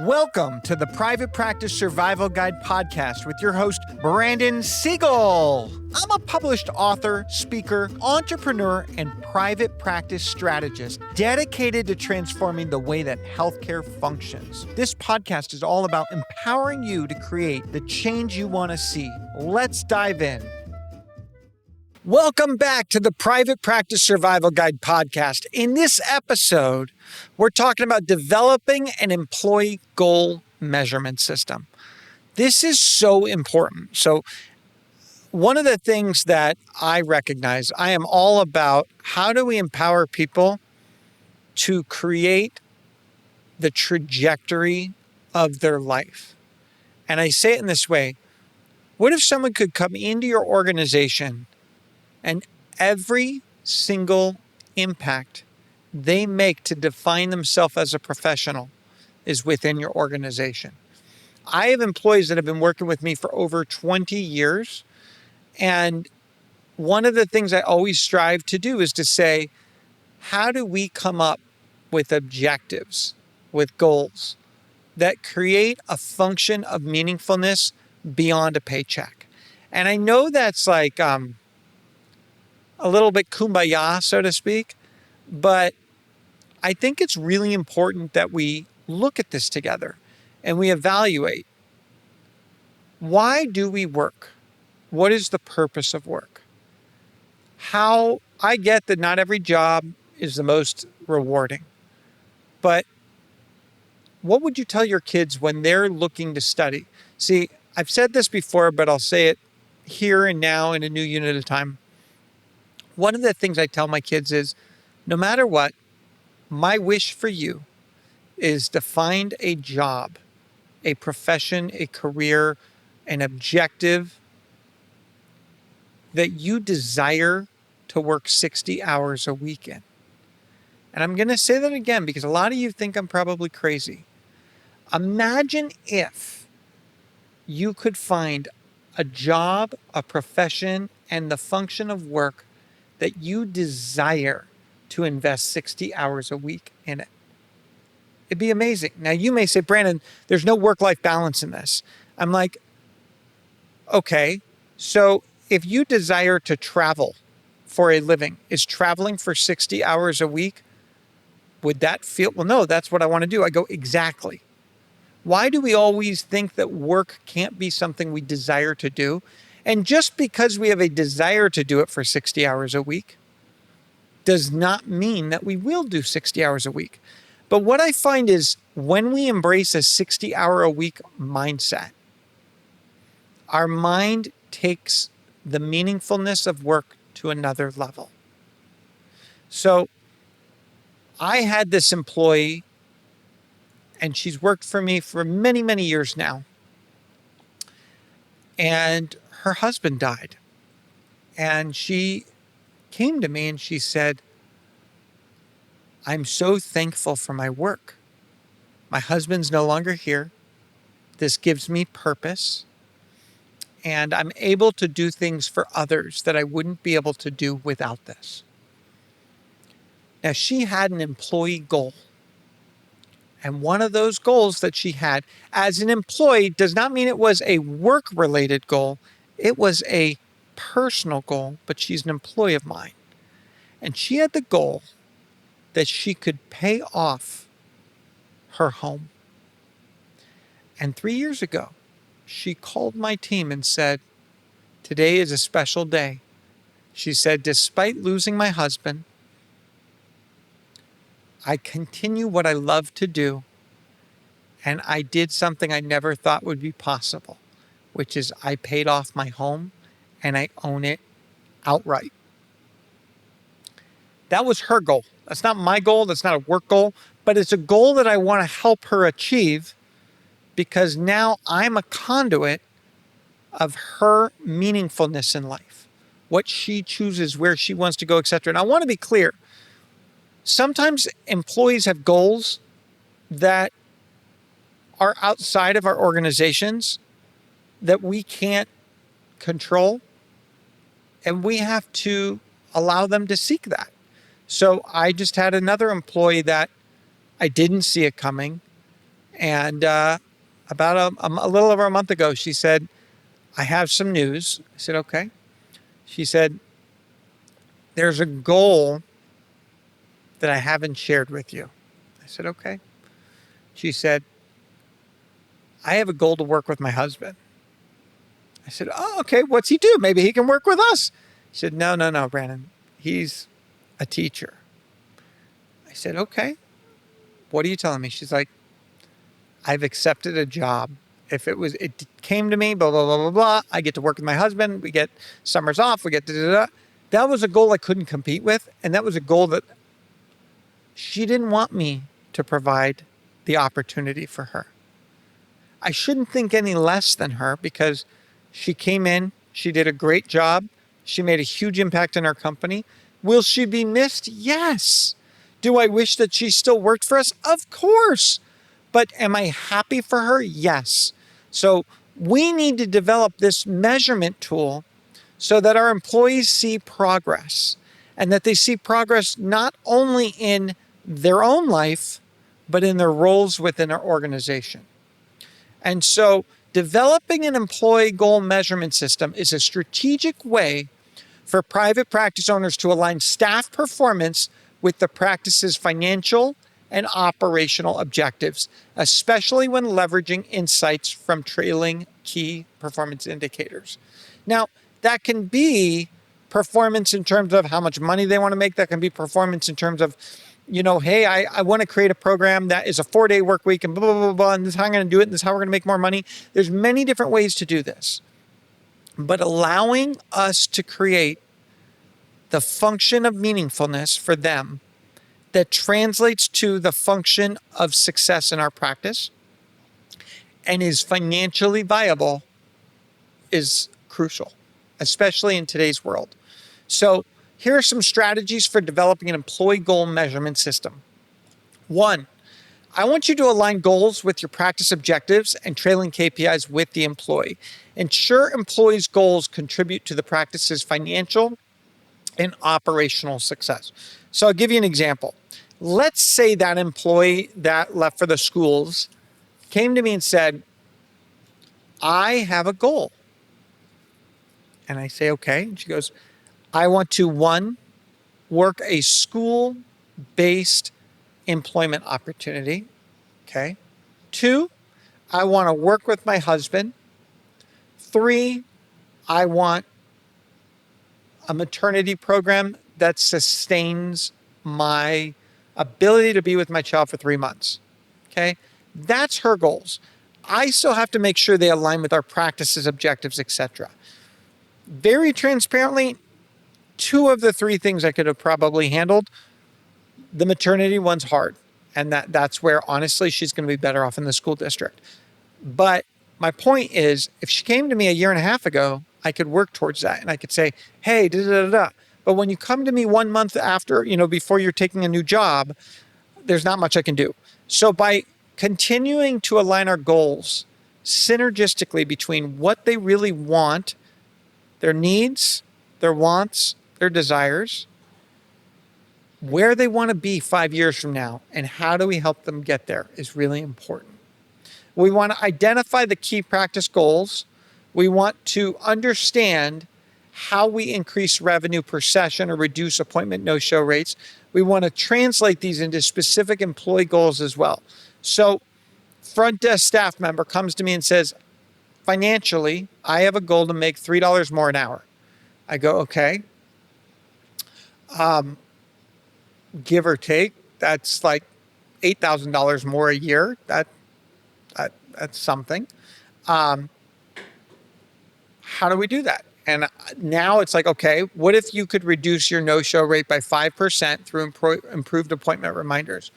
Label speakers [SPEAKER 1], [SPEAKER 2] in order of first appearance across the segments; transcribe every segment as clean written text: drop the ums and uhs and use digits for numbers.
[SPEAKER 1] Welcome to the Private Practice Survival Guide podcast with your host, Brandon Seigel. I'm a published author, speaker, entrepreneur, and private practice strategist dedicated to transforming the way that healthcare functions. This podcast is all about empowering you to create the change you want to see. Let's dive in. Welcome back to the Private Practice Survival Guide podcast. In this episode, we're talking about developing an employee goal measurement system. This is so important. So one of the things that I recognize, I am all about how do we empower people to create the trajectory of their life? And I say it in this way. What if someone could come into your organization and every single impact they make to define themselves as a professional is within your organization? I have employees that have been working with me for over 20 years. And one of the things I always strive to do is to say, how do we come up with objectives, with goals that create a function of meaningfulness beyond a paycheck? And I know that's like a little bit kumbaya, so to speak, but I think it's really important that we look at this together and we evaluate, why do we work? What is the purpose of work? How I get that not every job is the most rewarding, but what would you tell your kids when they're looking to study? See, I've said this before, but I'll say it here and now in a new unit at a time. One of the things I tell my kids is, no matter what, my wish for you is to find a job, a profession, a career, an objective that you desire to work 60 hours a week in. And I'm going to say that again because a lot of you think I'm probably crazy. Imagine if you could find a job, a profession, and the function of work that you desire to invest 60 hours a week in it. It'd be amazing. Now, you may say, Brandon, there's no work-life balance in this. I'm like, okay, so if you desire to travel for a living, is traveling for 60 hours a week, would that feel, well, no, that's what I want to do. I go, exactly. Why do we always think that work can't be something we desire to do? And just because we have a desire to do it for 60 hours a week does not mean that we will do 60 hours a week. But what I find is when we embrace a 60-hour-a-week mindset, our mind takes the meaningfulness of work to another level. So I had this employee, and she's worked for me for many, many years now. And her husband died. And she came to me and she said, I'm so thankful for my work. My husband's no longer here. This gives me purpose. And I'm able to do things for others that I wouldn't be able to do without this. Now, she had an employee goal. And one of those goals that she had as an employee does not mean it was a work-related goal. It was a personal goal, but she's an employee of mine. And she had the goal that she could pay off her home. And 3 years ago, she called my team and said, today is a special day. She said, despite losing my husband, I continue what I love to do, and I did something I never thought would be possible, which is I paid off my home and I own it outright. That was her goal. That's not my goal. That's not a work goal, but it's a goal that I want to help her achieve because now I'm a conduit of her meaningfulness in life, what she chooses, where she wants to go, etc. And I want to be clear. Sometimes employees have goals that are outside of our organizations that we can't control, and we have to allow them to seek that. So I just had another employee that I didn't see it coming, And about a little over a month ago, she said, I have some news. I said, okay. She said, there's a goal that I haven't shared with you. I said, okay. She said, I have a goal to work with my husband. I said, oh, okay. What's he do? Maybe he can work with us. She said, no, Brandon. He's a teacher. I said, okay. What are you telling me? She's like, I've accepted a job. If it came to me, blah, blah, blah, blah, blah. I get to work with my husband. We get summers off. We get da, da, da. That was a goal I couldn't compete with. And that was a goal that she didn't want me to provide the opportunity for her. I shouldn't think any less than her because she came in, she did a great job. She made a huge impact in our company. Will she be missed? Yes. Do I wish that she still worked for us? Of course. But am I happy for her? Yes. So we need to develop this measurement tool so that our employees see progress and that they see progress not only in their own life, but in their roles within our organization. And so developing an employee goal measurement system is a strategic way for private practice owners to align staff performance with the practice's financial and operational objectives, especially when leveraging insights from trailing key performance indicators. Now, that can be performance in terms of how much money they want to make. That can be performance in terms of, hey, I want to create a program that is a 4-day work week and blah, blah, blah, blah, and this is how I'm going to do it, and this is how we're going to make more money. There's many different ways to do this. But allowing us to create the function of meaningfulness for them that translates to the function of success in our practice and is financially viable is crucial, especially in today's world. So here are some strategies for developing an employee goal measurement system. 1, I want you to align goals with your practice objectives and trailing KPIs with the employee. Ensure employees' goals contribute to the practice's financial and operational success. So I'll give you an example. Let's say that employee that left for the schools came to me and said, I have a goal. And I say, okay. And she goes, I want to, 1, work a school-based employment opportunity. Okay. 2, I want to work with my husband. 3, I want a maternity program that sustains my ability to be with my child for 3 months. Okay. That's her goals. I still have to make sure they align with our practices, objectives, etc. Very transparently, 2 of the 3 things I could have probably handled. The maternity one's hard. And that's where, honestly, she's going to be better off in the school district. But my point is, if she came to me a year and a half ago, I could work towards that. And I could say, hey, da da da da. But when you come to me 1 month after, before you're taking a new job, there's not much I can do. So by continuing to align our goals synergistically between what they really want, their needs, their wants, their desires, where they want to be 5 years from now, and how do we help them get there is really important. We want to identify the key practice goals. We want to understand how we increase revenue per session or reduce appointment no-show rates. We want to translate these into specific employee goals as well. So front desk staff member comes to me and says, financially, I have a goal to make $3 more an hour. I go, okay. Give or take, that's like $8,000 more a year. That's something. How do we do that? And now it's like, okay, what if you could reduce your no-show rate by 5% through improved appointment reminders?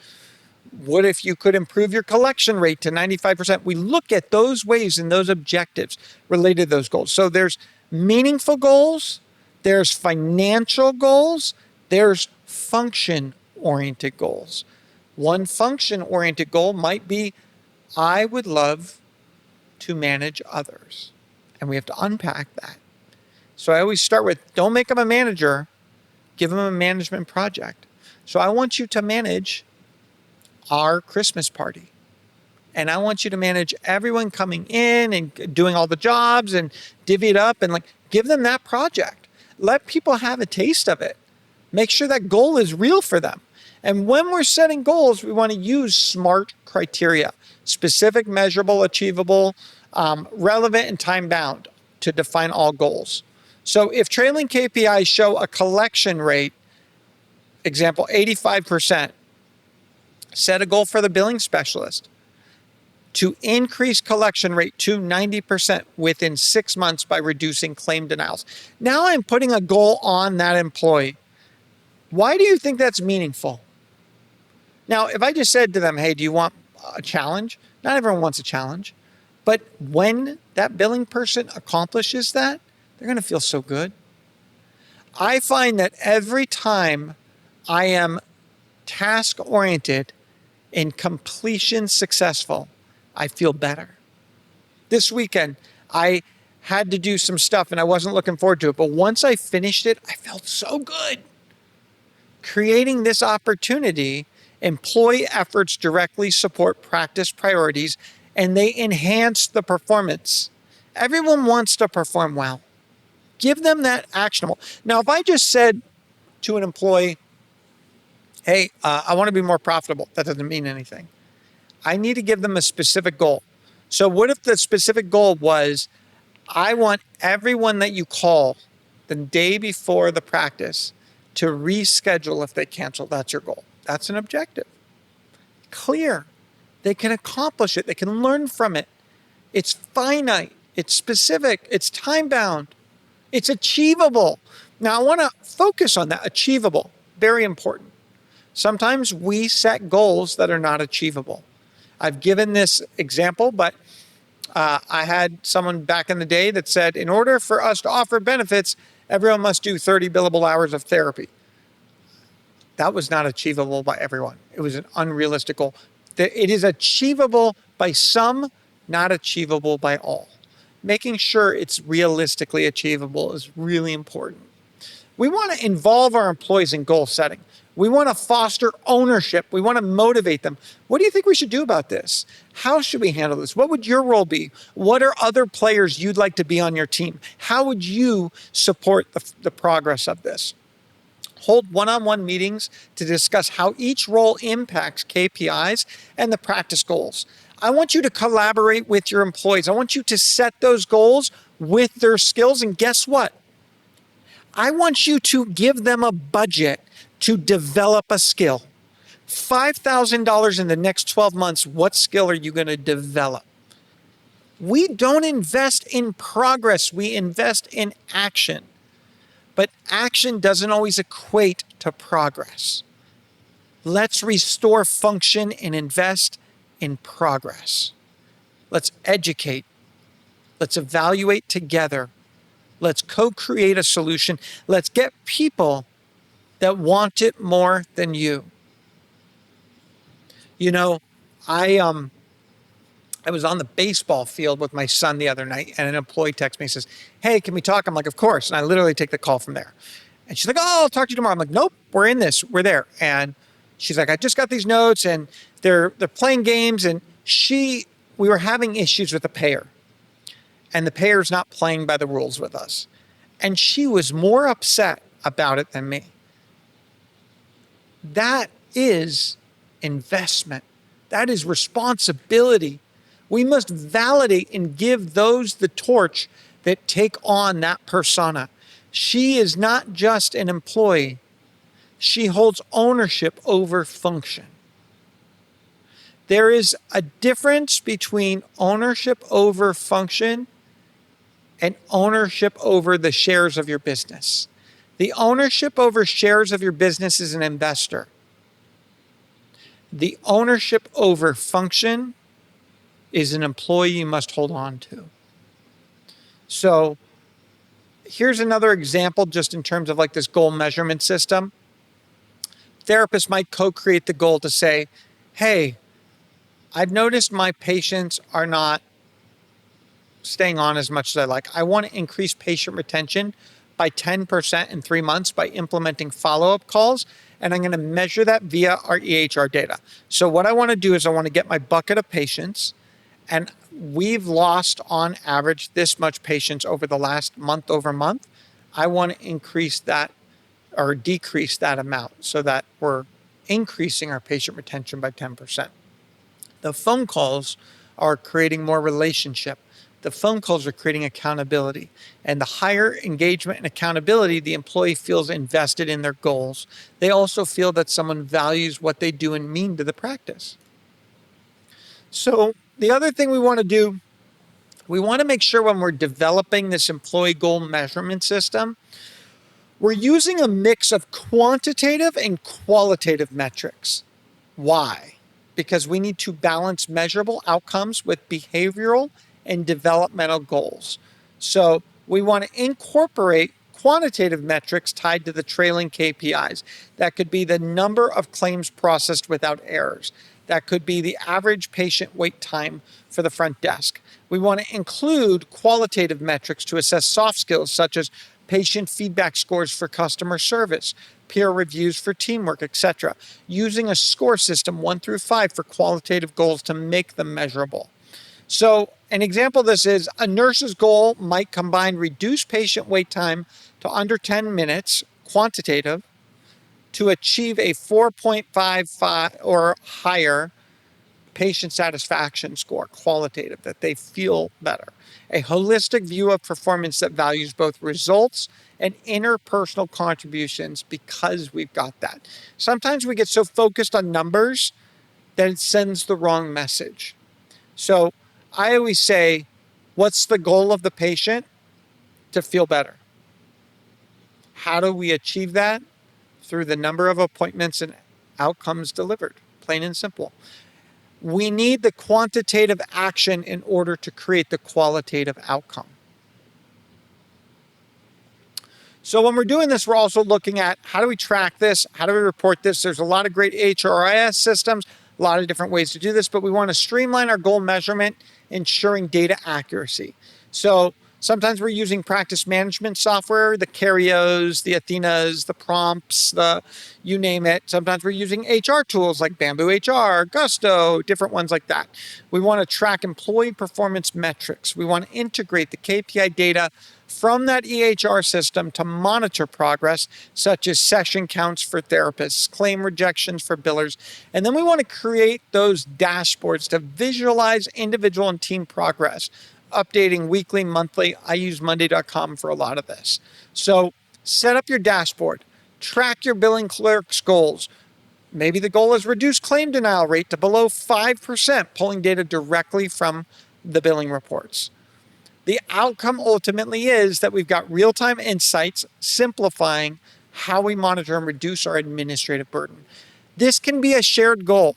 [SPEAKER 1] What if you could improve your collection rate to 95%? We look at those ways and those objectives related to those goals. So there's meaningful goals, there's financial goals, there's function-oriented goals. One function-oriented goal might be, I would love to manage others. And we have to unpack that. So I always start with, don't make them a manager, give them a management project. So I want you to manage our Christmas party. And I want you to manage everyone coming in and doing all the jobs and divvy it up and give them that project. Let people have a taste of it. Make sure that goal is real for them. And when we're setting goals, we want to use SMART criteria: specific, measurable, achievable, relevant, and time bound to define all goals. So if trailing KPIs show a collection rate, example, 85%, set a goal for the billing specialist to increase collection rate to 90% within 6 months by reducing claim denials. Now I'm putting a goal on that employee. Why do you think that's meaningful? Now, if I just said to them, hey, do you want a challenge? Not everyone wants a challenge. But when that billing person accomplishes that, they're going to feel so good. I find that every time I am task-oriented and completion successful, I feel better. This weekend, I had to do some stuff and I wasn't looking forward to it. But once I finished it, I felt so good. Creating this opportunity, employee efforts directly support practice priorities and they enhance the performance. Everyone wants to perform well. Give them that actionable. Now, if I just said to an employee, hey, I want to be more profitable, that doesn't mean anything. I need to give them a specific goal. So what if the specific goal was, I want everyone that you call the day before the practice to reschedule if they cancel? That's your goal. That's an objective. Clear. They can accomplish it. They can learn from it. It's finite. It's specific. It's time-bound. It's achievable. Now, I want to focus on that. Achievable. Very important. Sometimes we set goals that are not achievable. I've given this example, but I had someone back in the day that said, in order for us to offer benefits, everyone must do 30 billable hours of therapy. That was not achievable by everyone. It was an unrealistic goal. It is achievable by some, not achievable by all. Making sure it's realistically achievable is really important. We want to involve our employees in goal setting. We want to foster ownership. We want to motivate them. What do you think we should do about this? How should we handle this? What would your role be? What are other players you'd like to be on your team? How would you support the progress of this? Hold one-on-one meetings to discuss how each role impacts KPIs and the practice goals. I want you to collaborate with your employees. I want you to set those goals with their skills. And guess what? I want you to give them a budget to develop a skill. $5,000 in the next 12 months, what skill are you going to develop? We don't invest in progress, we invest in action. But action doesn't always equate to progress. Let's restore function and invest in progress. Let's educate. Let's evaluate together. Let's co-create a solution. Let's get people that want it more than you. You know, I was on the baseball field with my son the other night, and an employee texts me and says, hey, can we talk? I'm like, of course. And I literally take the call from there. And she's like, oh, I'll talk to you tomorrow. I'm like, nope, we're in this. We're there. And she's like, I just got these notes, and they're playing games. And we were having issues with the payer. And the payer's not playing by the rules with us. And she was more upset about it than me. That is investment. That is responsibility. We must validate and give those the torch that take on that persona. She is not just an employee. She holds ownership over function. There is a difference between ownership over function and ownership over the shares of your business. The ownership over shares of your business is an investor. The ownership over function is an employee you must hold on to. So here's another example just in terms of like this goal measurement system. Therapists might co-create the goal to say, hey, I've noticed my patients are not staying on as much as I like. I want to increase patient retention by 10% in 3 months by implementing follow-up calls and I'm going to measure that via our EHR data. So what I want to do is I want to get my bucket of patients, and we've lost on average this much patients over the last month over month. I want to increase that or decrease that amount so that we're increasing our patient retention by 10%. The phone calls are creating more relationship. The phone calls are creating accountability. And the higher engagement and accountability, the employee feels invested in their goals. They also feel that someone values what they do and mean to the practice. So the other thing we want to do, we want to make sure when we're developing this employee goal measurement system, we're using a mix of quantitative and qualitative metrics. Why? Because we need to balance measurable outcomes with behavioral and developmental goals. So we want to incorporate quantitative metrics tied to the trailing KPIs. That could be the number of claims processed without errors. That could be the average patient wait time for the front desk. We want to include qualitative metrics to assess soft skills such as patient feedback scores for customer service, peer reviews for teamwork, etc., using a score system 1 through 5 for qualitative goals to make them measurable. So an example of this is a nurse's goal might combine reduced patient wait time to under 10 minutes, quantitative, to achieve a 4.55 or higher patient satisfaction score, qualitative, that they feel better. A holistic view of performance that values both results and interpersonal contributions because we've got that. Sometimes we get so focused on numbers that it sends the wrong message. So I always say, what's the goal of the patient? To feel better. How do we achieve that? Through the number of appointments and outcomes delivered, plain and simple. We need the quantitative action in order to create the qualitative outcome. So when we're doing this, we're also looking at how do we track this? How do we report this? There's a lot of great HRIS systems, a lot of different ways to do this, but we want to streamline our goal measurement, ensuring data accuracy. So sometimes we're using practice management software, the Carios, the Athenas, the Prompts, you name it. Sometimes we're using HR tools like Bamboo HR, Gusto, different ones like that. We want to track employee performance metrics. We want to integrate the KPI data from that EHR system to monitor progress, such as session counts for therapists, claim rejections for billers. And then we want to create those dashboards to visualize individual and team progress, updating weekly, monthly. I use Monday.com for a lot of this. So set up your dashboard, track your billing clerk's goals. Maybe the goal is reduce claim denial rate to below 5%, pulling data directly from the billing reports. The outcome ultimately is that we've got real-time insights simplifying how we monitor and reduce our administrative burden. This can be a shared goal.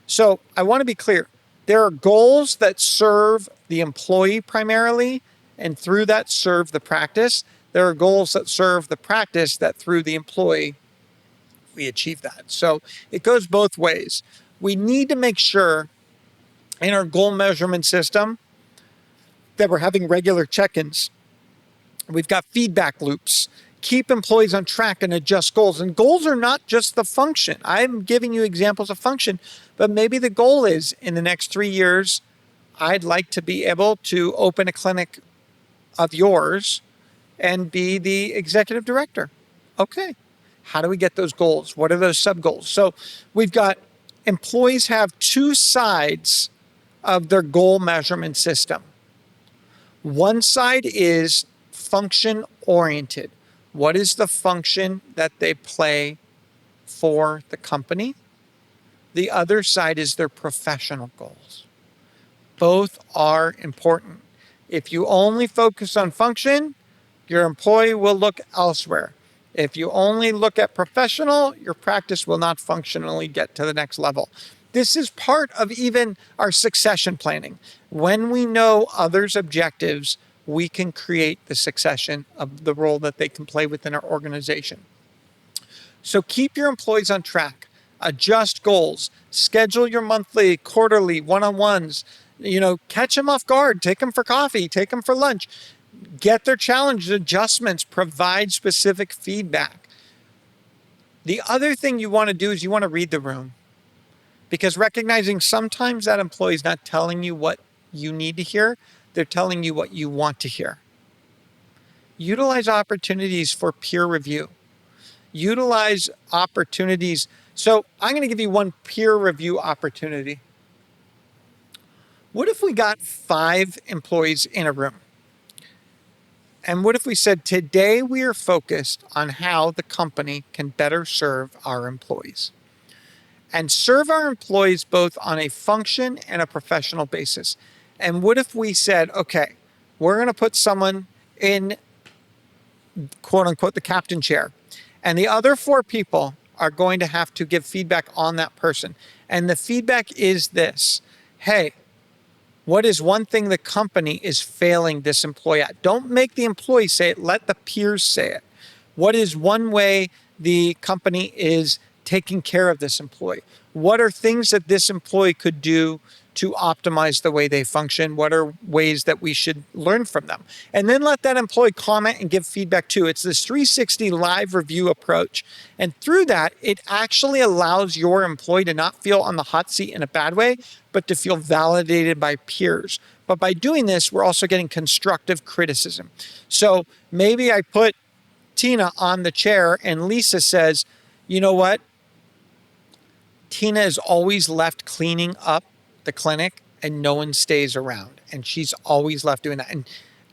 [SPEAKER 1] So I want to be clear. There are goals that serve the employee primarily, and through that serve the practice. There are goals that serve the practice that through the employee, we achieve that. So it goes both ways. We need to make sure in our goal measurement system that we're having regular check-ins. We've got feedback loops. Keep employees on track and adjust goals. And goals are not just the function. I'm giving you examples of function, but maybe the goal is in the next 3 years, I'd like to be able to open a clinic of yours and be the executive director. Okay. How do we get those goals? What are those sub-goals? So we've got employees have two sides of their goal measurement system. One side is function-oriented. What is the function that they play for the company? The other side is their professional goals. Both are important. If you only focus on function, your employee will look elsewhere. If you only look at professional, your practice will not functionally get to the next level. This is part of even our succession planning. When we know others' objectives, we can create the succession of the role that they can play within our organization. So keep your employees on track. Adjust goals. Schedule your monthly, quarterly, one-on-ones. Catch them off guard. Take them for coffee. Take them for lunch. Get their challenges, adjustments. Provide specific feedback. The other thing you want to do is you want to read the room, because recognizing sometimes that employee is not telling you what you need to hear, they're telling you what you want to hear. Utilize opportunities for peer review. Utilize opportunities. So I'm going to give you one peer review opportunity. What if we got 5 employees in a room? And what if we said, today we are focused on how the company can better serve our employees? And serve our employees both on a function and a professional basis. And what if we said, okay, we're going to put someone in, quote unquote, the captain chair, and the other 4 people are going to have to give feedback on that person. And the feedback is this: hey, what is one thing the company is failing this employee at? Don't make the employee say it, let the peers say it. What is one way the company is taking care of this employee? What are things that this employee could do to optimize the way they function? What are ways that we should learn from them? And then let that employee comment and give feedback too. It's this 360 live review approach. And through that, it actually allows your employee to not feel on the hot seat in a bad way, but to feel validated by peers. But by doing this, we're also getting constructive criticism. So maybe I put Tina on the chair and Lisa says, you know what? Tina is always left cleaning up the clinic and no one stays around. And she's always left doing that.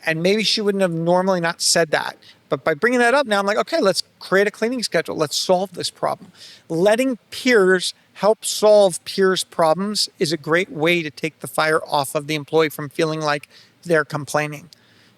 [SPEAKER 1] And maybe she wouldn't have normally not said that. But by bringing that up now, I'm like, okay, let's create a cleaning schedule. Let's solve this problem. Letting peers help solve peers' problems is a great way to take the fire off of the employee from feeling like they're complaining.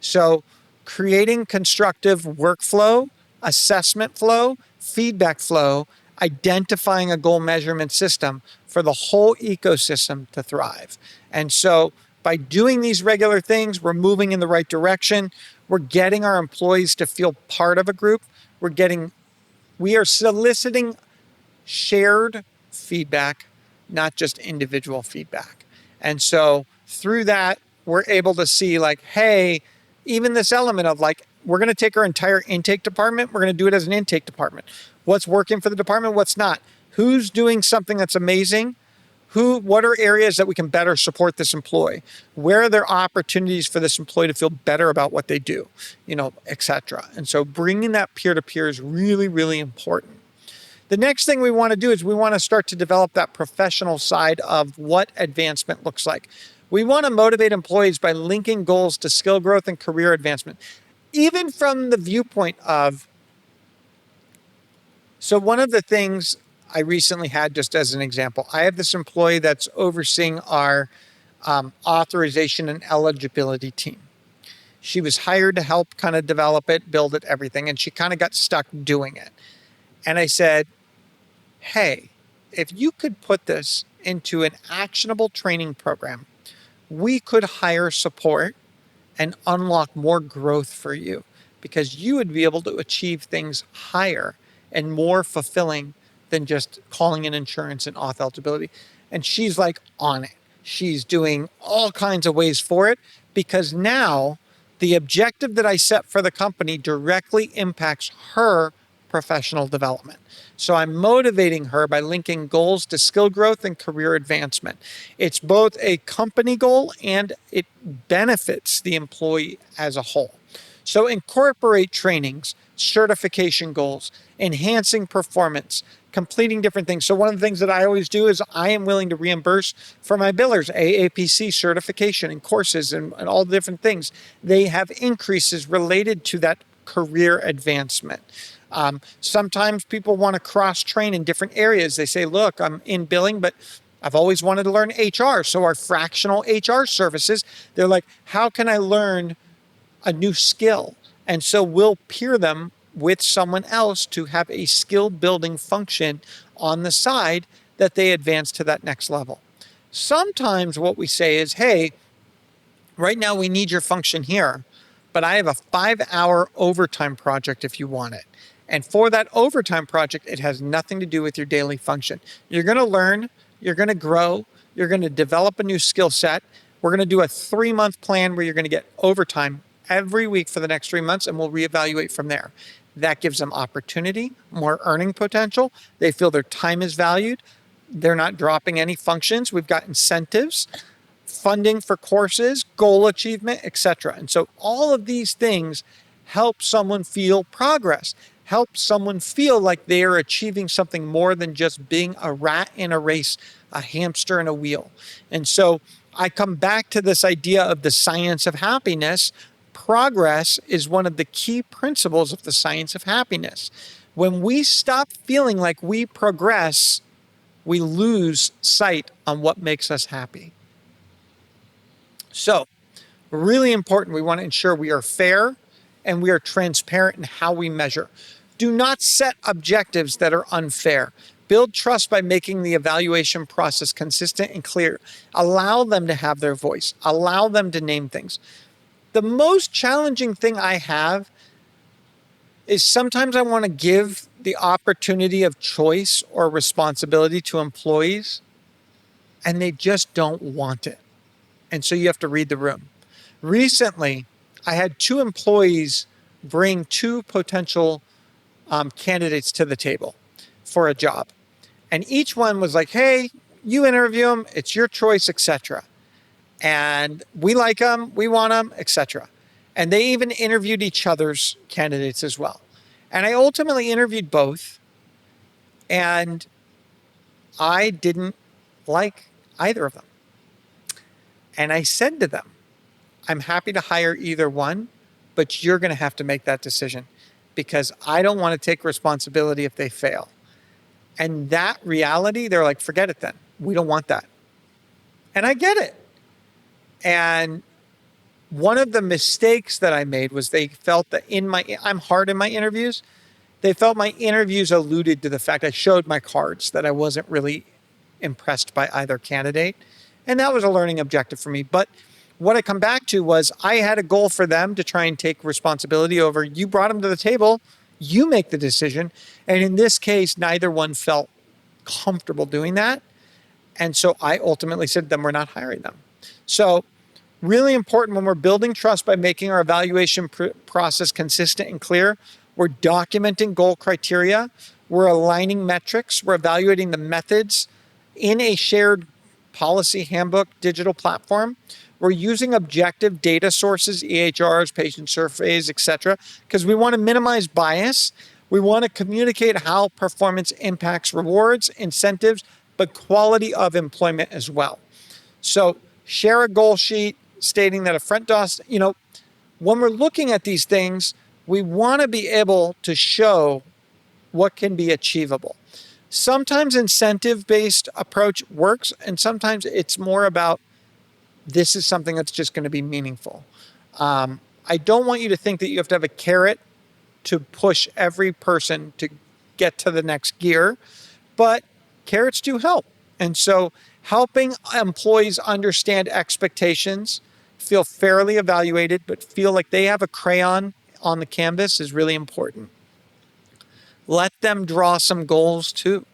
[SPEAKER 1] So creating constructive workflow, assessment flow, feedback flow, identifying a goal measurement system for the whole ecosystem to thrive. And so by doing these regular things, we're moving in the right direction. We're getting our employees to feel part of a group. We are soliciting shared feedback, not just individual feedback. And so through that, we're able to see like, hey, even this element of like, we're going to take our entire intake department. We're going to do it as an intake department. What's working for the department? What's not? Who's doing something that's amazing? What are areas that we can better support this employee? Where are there opportunities for this employee to feel better about what they do, et cetera. And so bringing that peer-to-peer is really, really important. The next thing we want to do is we want to start to develop that professional side of what advancement looks like. We want to motivate employees by linking goals to skill growth and career advancement, even from the viewpoint of, so one of the things I recently had, just as an example, I have this employee that's overseeing our authorization and eligibility team. She was hired to help kind of develop it, build it, everything, and she kind of got stuck doing it. And I said, hey, if you could put this into an actionable training program, we could hire support and unlock more growth for you, because you would be able to achieve things higher and more fulfilling than just calling in insurance and auth eligibility. And she's like on it. She's doing all kinds of ways for it, because now the objective that I set for the company directly impacts her professional development. So I'm motivating her by linking goals to skill growth and career advancement. It's both a company goal and it benefits the employee as a whole. So incorporate trainings, certification goals, enhancing performance, completing different things. So one of the things that I always do is I am willing to reimburse for my billers, AAPC certification and courses and all the different things. They have increases related to that career advancement. Sometimes people want to cross-train in different areas. They say, look, I'm in billing, but I've always wanted to learn HR. So our fractional HR services, they're like, how can I learn a new skill? And so we'll peer them with someone else to have a skill building function on the side that they advance to that next level. Sometimes what we say is, hey, right now we need your function here, but I have a 5-hour overtime project if you want it. And for that overtime project, it has nothing to do with your daily function. You're going to learn, you're going to grow, you're going to develop a new skill set. We're going to do a 3-month plan where you're going to get overtime every week for the next 3 months, and we'll reevaluate from there. That gives them opportunity, more earning potential. They feel their time is valued. They're not dropping any functions. We've got incentives, funding for courses, goal achievement, etc. And so all of these things help someone feel progress, help someone feel like they are achieving something more than just being a rat in a race, a hamster in a wheel. And so I come back to this idea of the science of happiness. Progress is one of the key principles of the science of happiness. When we stop feeling like we progress, we lose sight on what makes us happy. So, really important, we want to ensure we are fair and we are transparent in how we measure. Do not set objectives that are unfair. Build trust by making the evaluation process consistent and clear. Allow them to have their voice. Allow them to name things. The most challenging thing I have is sometimes I want to give the opportunity of choice or responsibility to employees, and they just don't want it. And so you have to read the room. Recently, I had 2 employees bring 2 potential candidates to the table for a job. And each one was like, hey, you interview them, it's your choice, etc. And we like them, we want them, etc. And they even interviewed each other's candidates as well. And I ultimately interviewed both, and I didn't like either of them. And I said to them, I'm happy to hire either one, but you're going to have to make that decision because I don't want to take responsibility if they fail. And that reality, they're like, forget it then. We don't want that. And I get it. And one of the mistakes that I made was they felt that I'm hard in my interviews. They felt my interviews alluded to the fact I showed my cards, that I wasn't really impressed by either candidate. And that was a learning objective for me. But what I come back to was I had a goal for them to try and take responsibility over, you brought them to the table, you make the decision. And in this case, neither one felt comfortable doing that. And so I ultimately said to them, we're not hiring them. So really important when we're building trust by making our evaluation process consistent and clear. We're documenting goal criteria. We're aligning metrics. We're evaluating the methods in a shared policy handbook digital platform. We're using objective data sources, EHRs, patient surveys, etc., because we want to minimize bias. We want to communicate how performance impacts rewards, incentives, but quality of employment as well. So share a goal sheet stating that a front desk, when we're looking at these things, we want to be able to show what can be achievable. Sometimes incentive-based approach works, and sometimes it's more about this is something that's just going to be meaningful. I don't want you to think that you have to have a carrot to push every person to get to the next gear, but carrots do help. And so helping employees understand expectations, feel fairly evaluated, but feel like they have a crayon on the canvas is really important. Let them draw some goals too.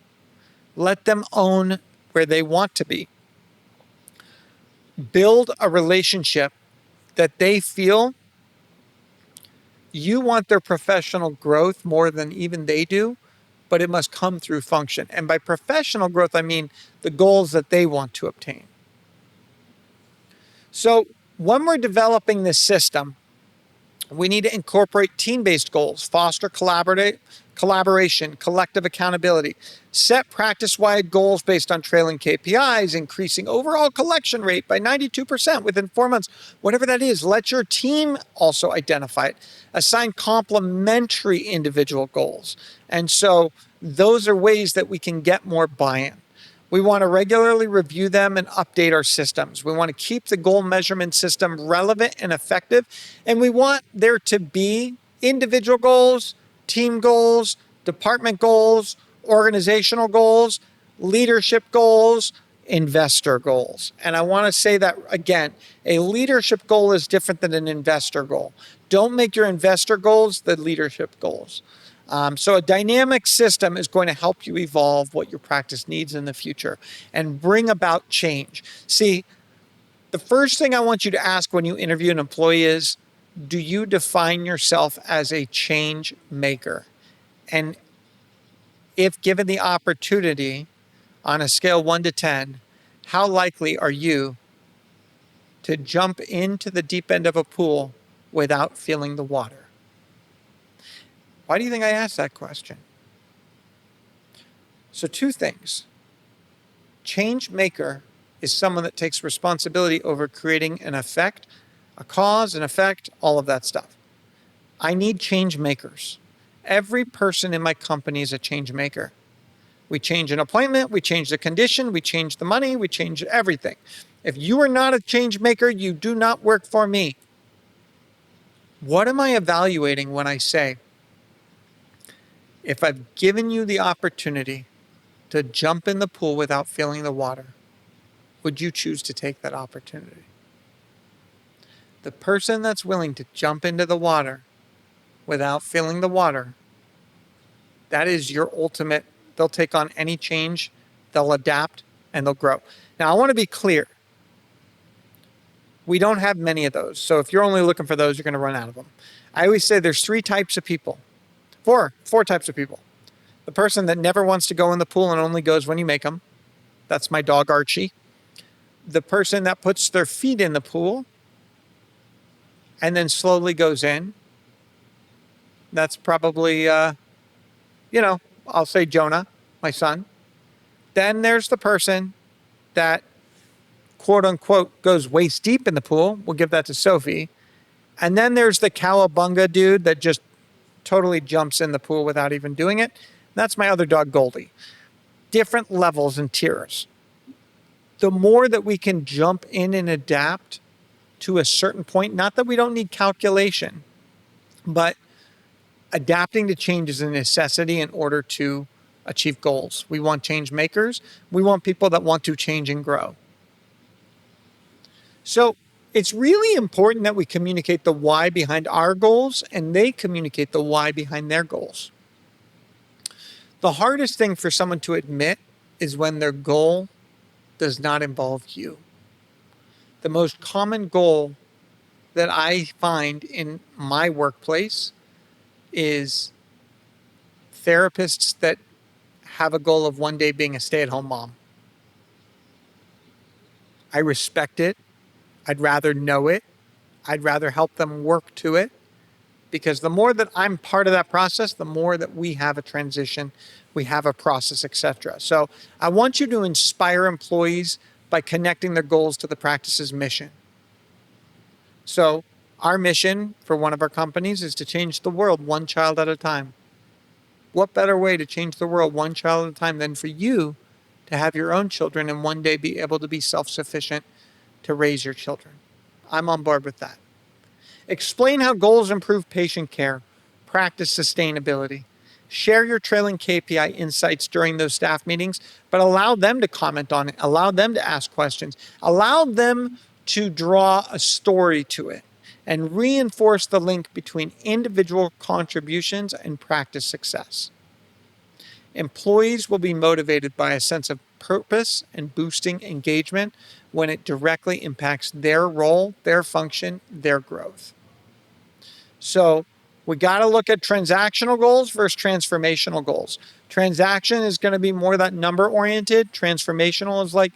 [SPEAKER 1] Let them own where they want to be. Build a relationship that they feel you want their professional growth more than even they do, but it must come through function. And by professional growth, I mean the goals that they want to obtain. So when we're developing this system, we need to incorporate team-based goals, foster collaboration, collective accountability, set practice-wide goals based on trailing KPIs, increasing overall collection rate by 92% within 4 months, whatever that is. Let your team also identify it. Assign complementary individual goals. And so those are ways that we can get more buy-in. We want to regularly review them and update our systems. We want to keep the goal measurement system relevant and effective. And we want there to be individual goals, team goals, department goals, organizational goals, leadership goals, investor goals. And I want to say that again, a leadership goal is different than an investor goal. Don't make your investor goals the leadership goals. So a dynamic system is going to help you evolve what your practice needs in the future and bring about change. See, the first thing I want you to ask when you interview an employee is, do you define yourself as a change maker? And if given the opportunity on a scale 1 to 10, how likely are you to jump into the deep end of a pool without feeling the water? Why do you think I asked that question? So, two things. Change maker is someone that takes responsibility over creating an effect, a cause, an effect, all of that stuff. I need change makers. Every person in my company is a change maker. We change an appointment, we change the condition, we change the money, we change everything. If you are not a change maker, you do not work for me. What am I evaluating when I say, if I've given you the opportunity to jump in the pool without feeling the water, would you choose to take that opportunity? The person that's willing to jump into the water without feeling the water, that is your ultimate. They'll take on any change, they'll adapt, and they'll grow. Now, I want to be clear. We don't have many of those. So if you're only looking for those, you're going to run out of them. I always say there's four types of people. The person that never wants to go in the pool and only goes when you make them. That's my dog, Archie. The person that puts their feet in the pool and then slowly goes in. That's probably, I'll say Jonah, my son. Then there's the person that, quote unquote, goes waist deep in the pool. We'll give that to Sophie. And then there's the cowabunga dude that just totally jumps in the pool without even doing it. That's my other dog, Goldie. Different levels and tiers. The more that we can jump in and adapt to a certain point, not that we don't need calculation, but adapting to change is a necessity in order to achieve goals. We want change makers. We want people that want to change and grow. So it's really important that we communicate the why behind our goals and they communicate the why behind their goals. The hardest thing for someone to admit is when their goal does not involve you. The most common goal that I find in my workplace is therapists that have a goal of one day being a stay-at-home mom. I respect it. I'd rather know it. I'd rather help them work to it, because the more that I'm part of that process, the more that we have a transition, we have a process, etc. So I want you to inspire employees by connecting their goals to the practice's mission. So our mission for one of our companies is to change the world one child at a time. What better way to change the world one child at a time than for you to have your own children and one day be able to be self-sufficient to raise your children? I'm on board with that. Explain how goals improve patient care. Practice sustainability. Share your trailing KPI insights during those staff meetings, but allow them to comment on it. Allow them to ask questions. Allow them to draw a story to it and reinforce the link between individual contributions and practice success. Employees will be motivated by a sense of purpose and boosting engagement when it directly impacts their role, their function, their growth. So we got to look at transactional goals versus transformational goals. Transaction is going to be more that number oriented. Transformational is like,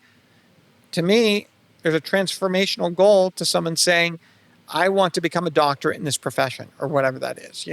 [SPEAKER 1] to me, there's a transformational goal to someone saying, I want to become a doctorate in this profession or whatever that is,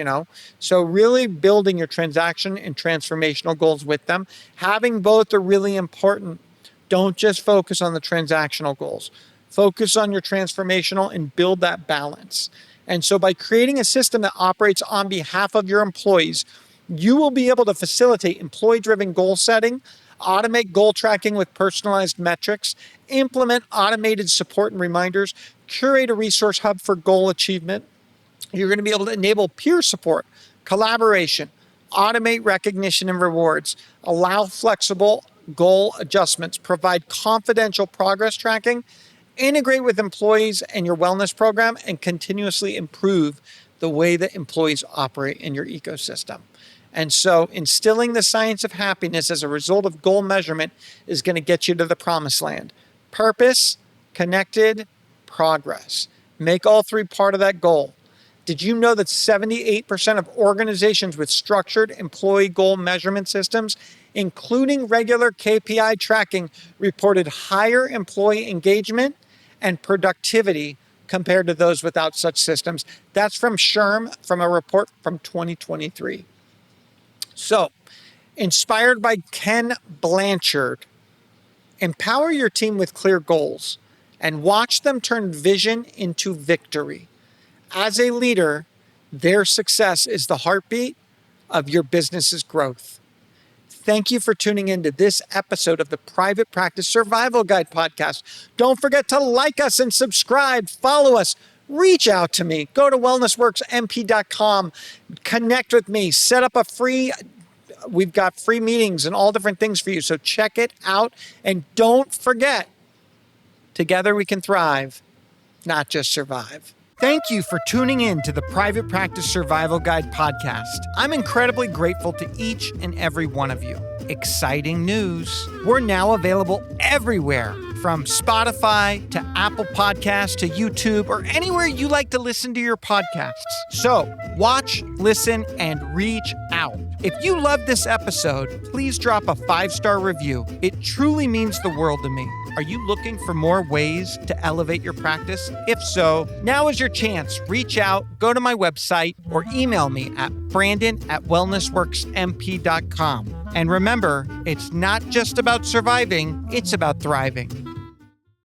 [SPEAKER 1] So really building your transaction and transformational goals with them. Having both are really important. Don't just focus on the transactional goals. Focus on your transformational and build that balance. And so by creating a system that operates on behalf of your employees, you will be able to facilitate employee-driven goal setting, automate goal tracking with personalized metrics, implement automated support and reminders, curate a resource hub for goal achievement. You're going to be able to enable peer support, collaboration, automate recognition and rewards, allow flexible goal adjustments, provide confidential progress tracking, integrate with employees and your wellness program, and continuously improve the way that employees operate in your ecosystem. And so instilling the science of happiness as a result of goal measurement is going to get you to the promised land. Purpose, connected, progress. Make all three part of that goal. Did you know that 78% of organizations with structured employee goal measurement systems, including regular KPI tracking, reported higher employee engagement and productivity compared to those without such systems? That's from SHRM, from a report from 2023. So, inspired by Ken Blanchard, empower your team with clear goals and watch them turn vision into victory. As a leader, their success is the heartbeat of your business's growth. Thank you for tuning into this episode of the Private Practice Survival Guide podcast. Don't forget to like us and subscribe, follow us, reach out to me. Go to wellnessworksmp.com, connect with me, set up we've got free meetings and all different things for you. So check it out. And don't forget, together we can thrive, not just survive. Thank you for tuning in to the Private Practice Survival Guide podcast. I'm incredibly grateful to each and every one of you. Exciting news. We're now available everywhere, from Spotify to Apple Podcasts to YouTube or anywhere you like to listen to your podcasts. So watch, listen, and reach out. If you loved this episode, please drop a 5-star review. It truly means the world to me. Are you looking for more ways to elevate your practice? If so, now is your chance. Reach out, go to my website, or email me at brandon@wellnessworksmp.com. And remember, it's not just about surviving, it's about thriving.